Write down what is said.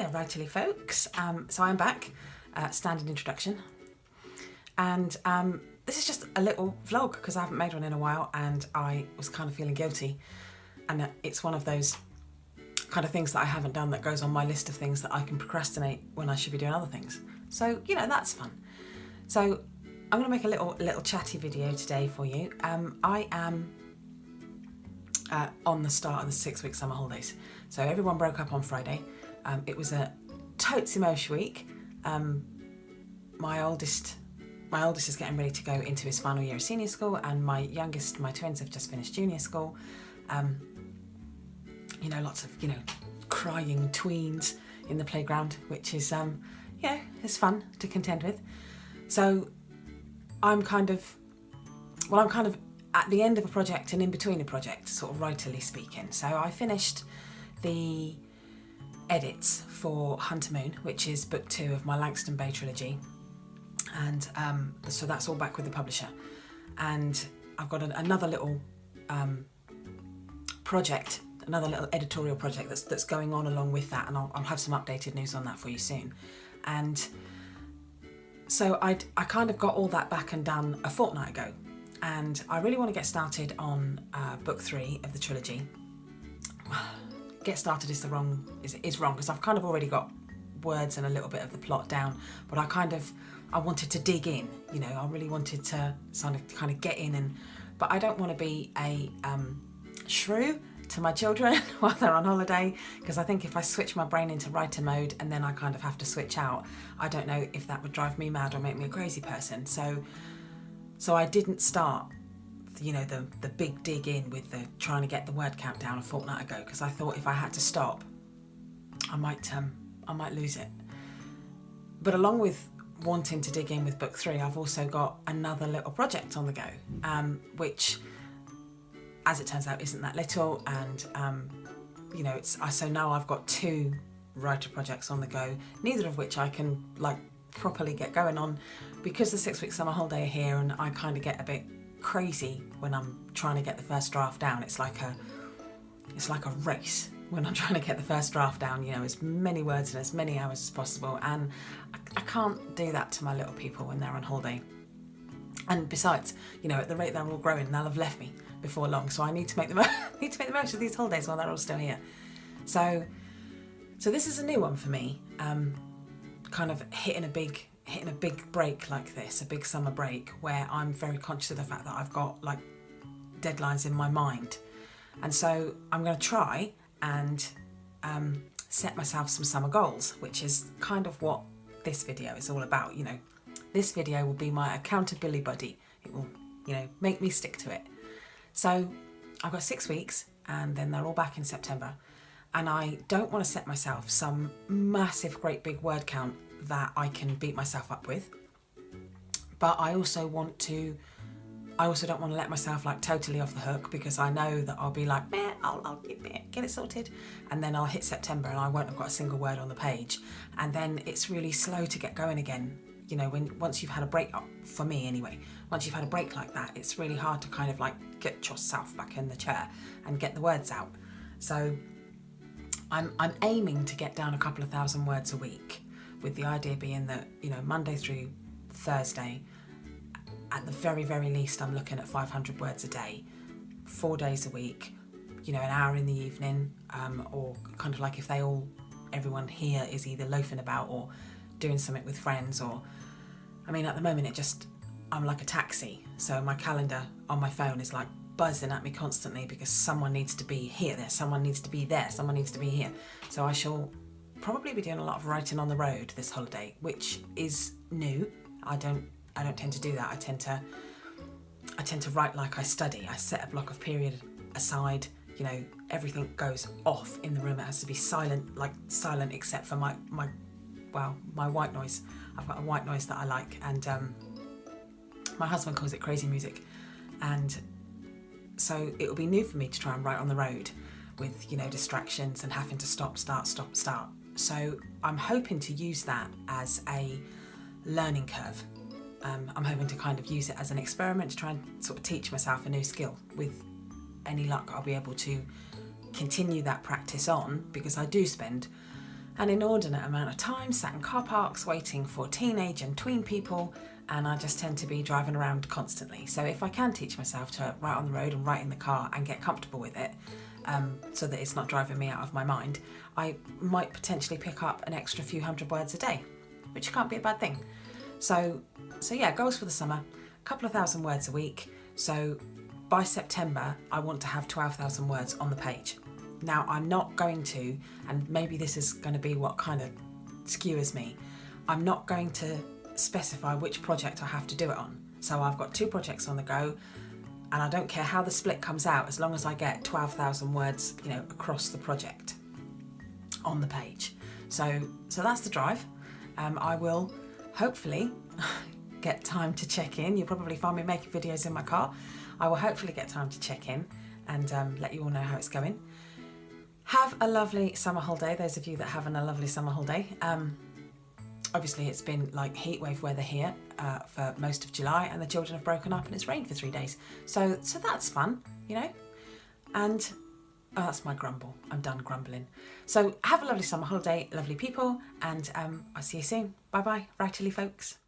there, Writerly folks. So I'm back, standard introduction. And this is just a little vlog because I haven't made one in a while and I was kind of feeling guilty. And it's one of those kind of things that I haven't done that goes on my list of things that I can procrastinate when I should be doing other things. So, you know, that's fun. So I'm going to make a little chatty video today for you. I am on the start of the 6-week summer holidays. So everyone broke up on Friday. It was a totes emotion week. My oldest is getting ready to go into his final year of senior school, and my youngest, my twins, have just finished junior school. You know, lots of, you know, crying tweens in the playground, which is, you know, it's fun to contend with. So I'm kind of at the end of a project and in between a project, sort of writerly speaking. So I finished the edits for Hunter Moon, which is book 2 of my Langston Bay trilogy. And so that's all back with the publisher. And I've got another little project, another little editorial project that's going on along with that, and I'll have some updated news on that for you soon. And so I kind of got all that back and done a fortnight ago, and I really want to get started on book 3 of the trilogy. Get started is wrong because I've kind of already got words and a little bit of the plot down, but I wanted to dig in, you know, I really wanted to kind of get in, but I don't want to be a shrew to my children while they're on holiday, because I think if I switch my brain into writer mode and then I kind of have to switch out, I don't know if that would drive me mad or make me a crazy person. So I didn't start, you know, the big dig in with the trying to get the word count down a fortnight ago, because I thought if I had to stop, I might lose it. But along with wanting to dig in with book 3, I've also got another little project on the go, which, as it turns out, isn't that little. And you know, so now I've got 2 writer projects on the go, neither of which I can like properly get going on because the 6-week summer holiday are here, and I kind of get a bit crazy when I'm trying to get the first draft down. It's like a race when I'm trying to get the first draft down, you know, as many words in as many hours as possible, and I can't do that to my little people when they're on holiday. And besides, you know, at the rate they're all growing, they'll have left me before long, so I need to make the most of these holidays while they're all still here. So this is a new one for me, kind of hitting a big break like this, a big summer break, where I'm very conscious of the fact that I've got like deadlines in my mind. And so I'm going to try and set myself some summer goals, which is kind of what this video is all about. You know, this video will be my accountability buddy. It will, you know, make me stick to it. So I've got 6 weeks and then they're all back in September. And I don't want to set myself some massive, great big word count that I can beat myself up with. But I also don't want to let myself like totally off the hook, because I know that I'll be like, I'll get it sorted, and then I'll hit September and I won't have got a single word on the page, and then it's really slow to get going again. You know, once you've had a break, for me anyway, once you've had a break like that, it's really hard to kind of like get yourself back in the chair and get the words out. So I'm aiming to get down a couple of thousand words a week, with the idea being that, you know, Monday through Thursday, at the very, very least, I'm looking at 500 words a day, 4 days a week, you know, an hour in the evening, or kind of like if everyone here is either loafing about or doing something with friends, or, I mean, at the moment I'm like a taxi, so my calendar on my phone is like buzzing at me constantly because someone needs to be here, someone needs to be there, someone needs to be here. So I shall probably be doing a lot of writing on the road this holiday, which is new. I don't tend to do that. I tend to write like I study. I set a block of period aside, you know, everything goes off in the room. It has to be silent except for my white noise. I've got a white noise that I like, and my husband calls it crazy music. And so it will be new for me to try and write on the road with, you know, distractions and having to stop, start. So I'm hoping to use that as a learning curve. I'm hoping to kind of use it as an experiment to try and sort of teach myself a new skill. With any luck, I'll be able to continue that practice on, because I do spend an inordinate amount of time sat in car parks waiting for teenage and tween people, and I just tend to be driving around constantly. So if I can teach myself to write on the road and write in the car and get comfortable with it, so that it's not driving me out of my mind, I might potentially pick up an extra few hundred words a day, which can't be a bad thing. So yeah, goals for the summer, a couple of thousand words a week. So by September, I want to have 12,000 words on the page. Now, I'm not going to, and maybe this is going to be what kind of skewers me, I'm not going to specify which project I have to do it on. So I've got 2 projects on the go, and I don't care how the split comes out as long as I get 12,000 words, across the project on the page. So that's the drive. I will hopefully get time to check in. You'll probably find me making videos in my car. I will hopefully get time to check in and let you all know how it's going. Have a lovely summer holiday, those of you that are having a lovely summer holiday. Obviously it's been like heatwave weather here for most of July, and the children have broken up and it's rained for 3 days. So that's fun, And that's my grumble. I'm done grumbling. So have a lovely summer holiday, lovely people, and I'll see you soon. Bye bye, rightly folks.